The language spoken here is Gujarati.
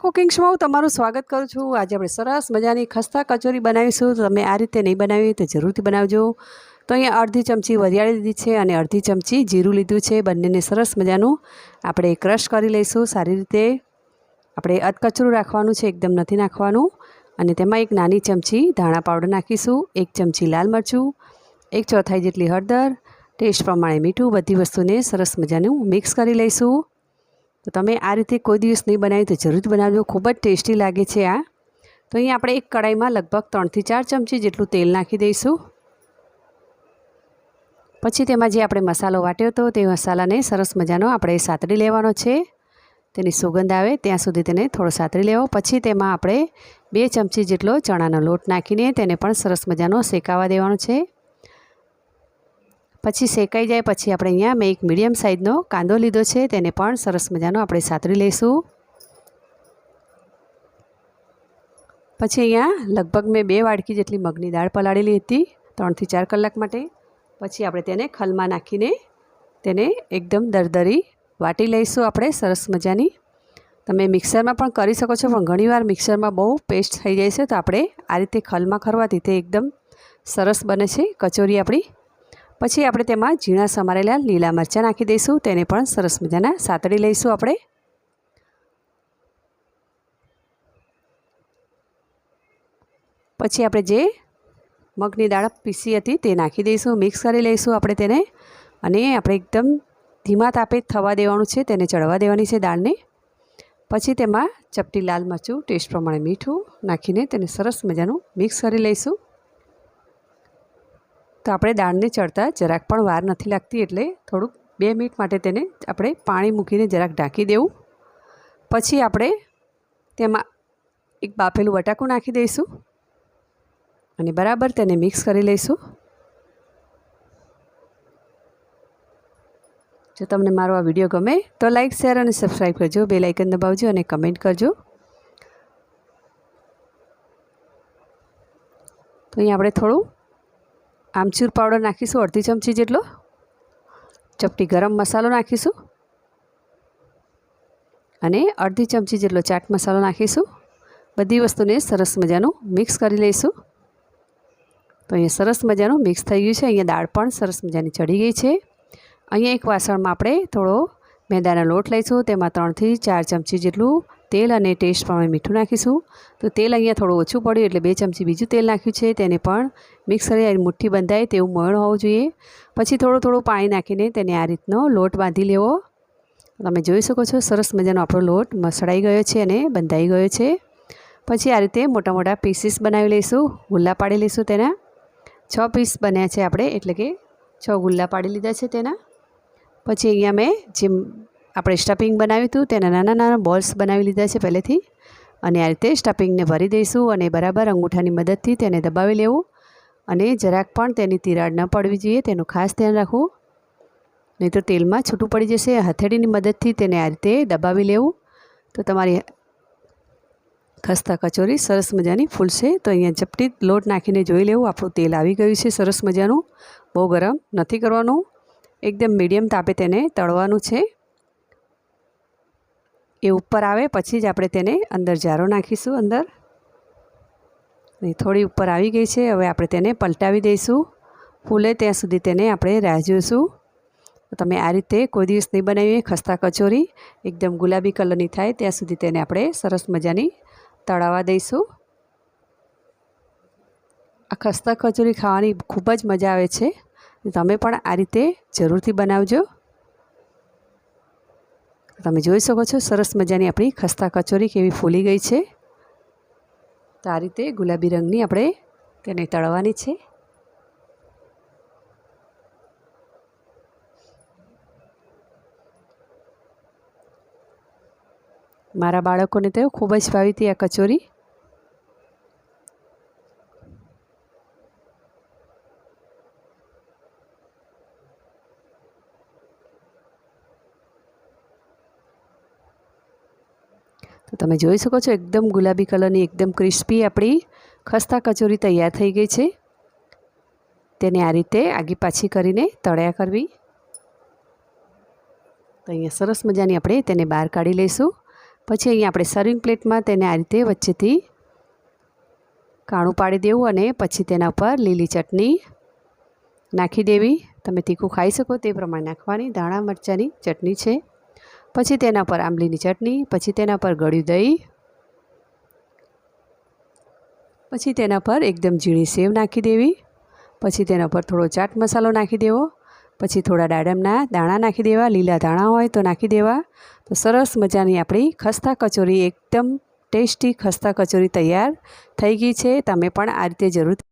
કુકિંગ શોમાં તમારું સ્વાગત કરું છું। આજે આપણે સરસ મજાની ખસ્તા કચોરી બનાવીશું। તો તમે આ રીતે નહીં બનાવી તો જરૂરથી બનાવજો। તો અહીંયા અડધી ચમચી વરિયાળી લીધી છે અને અડધી ચમચી જીરું લીધું છે। બંનેને સરસ મજાનું આપણે ક્રશ કરી લઈશું સારી રીતે। આપણે અધકચરું રાખવાનું છે, એકદમ નથી નાખવાનું। અને તેમાં એક નાની ચમચી ધાણા પાવડર નાખીશું, એક ચમચી લાલ મરચું, 1/4 જેટલી હળદર, ટેસ્ટ પ્રમાણે મીઠું। બધી વસ્તુને સરસ મજાનું મિક્સ કરી લઈશું। તો તમે આ રીતે કોઈ દિવસ નહીં બનાવી તો જરૂર બનાવજો, ખૂબ જ ટેસ્ટી લાગે છે આ। તો અહીંયા આપણે એક કડાઈમાં લગભગ 3 થી 4 ચમચી જેટલું તેલ નાખી દઈશું। પછી તેમાં જે આપણે મસાલો વાટ્યો હતો તે મસાલાને સરસ મજાનો આપણે સાતળી લેવાનો છે। તેની સુગંધ આવે ત્યાં સુધી તેને થોડો સાતળી લેવો। પછી તેમાં આપણે 2 ચમચી જેટલો ચણાનો લોટ નાખીને તેને પણ સરસ મજાનો શેકાવા દેવાનો છે। પછી શેકાઈ જાય પછી આપણે અહીંયા મેં એક મીડિયમ સાઇઝનો કાંદો લીધો છે, તેને પણ સરસ મજાનો આપણે સાતળી લઈશું। પછી અહીંયા લગભગ મેં 2 વાડકી જેટલી મગની દાળ પલાળેલી હતી 3 થી 4 કલાક માટે। પછી આપણે તેને ખલમાં નાખીને તેને એકદમ દરદરી વાટી લઈશું આપણે સરસ મજાની। તમે મિક્સરમાં પણ કરી શકો છો, પણ ઘણીવાર મિક્સરમાં બહુ પેસ્ટ થઈ જાય છે, તો આપણે આ રીતે ખલમાં કરવાથી તે એકદમ સરસ બને છે કચોરી આપણી। પછી આપણે તેમાં ઝીણા સમારેલા લીલા મરચાં નાખી દઈશું, તેને પણ સરસ મજાના સાતળી લઈશું આપણે। પછી આપણે જે મગની દાળ પીસી હતી તે નાખી દઈશું, મિક્સ કરી લઈશું આપણે તેને। અને આપણે એકદમ ધીમા તાપે થવા દેવાનું છે, તેને ચડવા દેવાની છે દાળને। પછી તેમાં ચપટી લાલ મરચું, ટેસ્ટ પ્રમાણે મીઠું નાખીને તેને સરસ મજાનું મિક્સ કરી લઈશું। તો આપણે દાળને ચડતા જરાક પણ વાર નથી લાગતી, એટલે થોડુંક 2 મિનિટ માટે તેને આપણે પાણી મૂકીને જરાક ઢાંકી દેવું। પછી આપણે તેમાં એક બાફેલું બટાકું નાખી દઈશું અને બરાબર તેને મિક્સ કરી લઈશું। જો તમને મારો આ વિડીયો ગમે તો લાઈક, શેર અને સબસ્ક્રાઈબ કરજો, બેલ આઇકન દબાવજો અને કમેન્ટ કરજો। તો અહીં આપણે થોડું આમચૂર પાવડર નાખીશું, અડધી ચમચી જેટલો, ચપટી ગરમ મસાલો નાખીશું અને અડધી ચમચી જેટલો ચાટ મસાલો નાખીશું। બધી વસ્તુને સરસ મજાનું મિક્સ કરી લઈશું। તો અહીંયા સરસ મજાનું મિક્સ થઈ ગયું છે। અહીંયા દાળ પણ સરસ મજાની ચડી ગઈ છે। અહીંયા એક વાસણમાં આપણે થોડો મેદાનો લોટ લઈશું, તેમાં 3 થી 4 ચમચી જેટલું તેલ અને ટેસ્ટ પ્રમાણે મીઠું નાખીશું। તો તેલ અહીંયા થોડું ઓછું પડ્યું એટલે 2 ચમચી બીજું તેલ નાખ્યું છે, તેને પણ મિક્સ કરી મુઠ્ઠી બંધાય તેવું મોણ હોવું જોઈએ। પછી થોડું પાણી નાખીને તેને આ રીતનો લોટ બાંધી લેવો। તમે જોઈ શકો છો સરસ મજાનો આપણો લોટ મસળાઈ ગયો છે અને બંધાઈ ગયો છે। પછી આ રીતે મોટા મોટા પીસીસ બનાવી લઈશું, ગુલ્લા પાડી લઈશું। તેના 6 પીસ બન્યા છે આપણે, એટલે કે 6 ગુલ્લા પાડી લીધા છે તેના। પછી અહીંયા મેં જેમ આપણે સ્ટફિંગ બનાવ્યું હતું તેના નાના નાના બોલ્સ બનાવી લીધા છે પહેલેથી। અને આ રીતે સ્ટફિંગને ભરી દઈશું અને બરાબર અંગૂઠાની મદદથી તેને દબાવી લેવું અને જરાક પણ તેની તિરાડ ન પડવી જોઈએ, તેનું ખાસ ધ્યાન રાખવું, નહીં તો તેલમાં છૂટું પડી જશે। હથેળીની મદદથી તેને આ રીતે દબાવી લેવું તો તમારી ખસ્તા કચોરી સરસ મજાની ફૂલશે। તો અહીંયા ચપટી લોટ નાખીને જોઈ લેવું, આપણું તેલ આવી ગયું છે સરસ મજાનું, બહુ ગરમ નથી કરવાનું, એકદમ મીડિયમ તાપે તેને તળવાનું છે। એ ઉપર આવે પછી જ આપણે તેને અંદર જારો નાખીશું અંદર। થોડી ઉપર આવી ગઈ છે, હવે આપણે તેને પલટાવી દઈશું, ફૂલે ત્યાં સુધી તેને આપણે રાહ જોઈશું। તો તમે આ રીતે કોઈ દિવસ નહીં બનાવીએ ખસ્તા કચોરી, એકદમ ગુલાબી કલરની થાય ત્યાં સુધી તેને આપણે સરસ મજાની તળાવવા દઈશું। આ ખસ્તા કચોરી ખાવાની ખૂબ જ મજા આવે છે, તમે પણ આ રીતે જરૂરથી બનાવજો। તમે જોઈ શકો છો સરસ મજાની આપણી ખસ્તા કચોરી કેવી ફૂલી ગઈ છે। તો આ રીતે ગુલાબી રંગની આપણે તેને તળવાની છે। મારા બાળકોને તો ખૂબ જ ભાવી હતી આ કચોરી। તો તમે જોઈ શકો છો એકદમ ગુલાબી કલરની એકદમ ક્રિસ્પી આપણી ખસ્તા કચોરી તૈયાર થઈ ગઈ છે। તેને આ રીતે આગી પાછી કરીને તળ્યા કરવી। તો અહીંયા સરસ મજાની આપણે તેને બહાર કાઢી લઈશું। પછી અહીંયા આપણે સર્વિંગ પ્લેટમાં તેને આ રીતે વચ્ચેથી કાણું પાડી દેવું અને પછી તેના પર લીલી ચટણી નાખી દેવી. તમે તીખું ખાઈ શકો તે પ્રમાણે નાખવાની. ધાણા મરચાંની ચટણી છે. પછી તેના પર આંબલીની ચટણી, પછી તેના પર ગળ્યું દહીં, પછી તેના પર એકદમ ઝીણી સેવ નાખી દેવી. પછી તેના પર થોડો ચાટ મસાલો નાખી દેવો. પછી થોડા દાડમના દાણા નાખી દેવા, લીલા ધાણા હોય તો નાખી દેવા. તો સરસ મજાની આપણી ખસ્તા કચોરી, એકદમ ટેસ્ટી ખસ્તા કચોરી તૈયાર થઈ ગઈ છે. તમે પણ આ રીતે જરૂર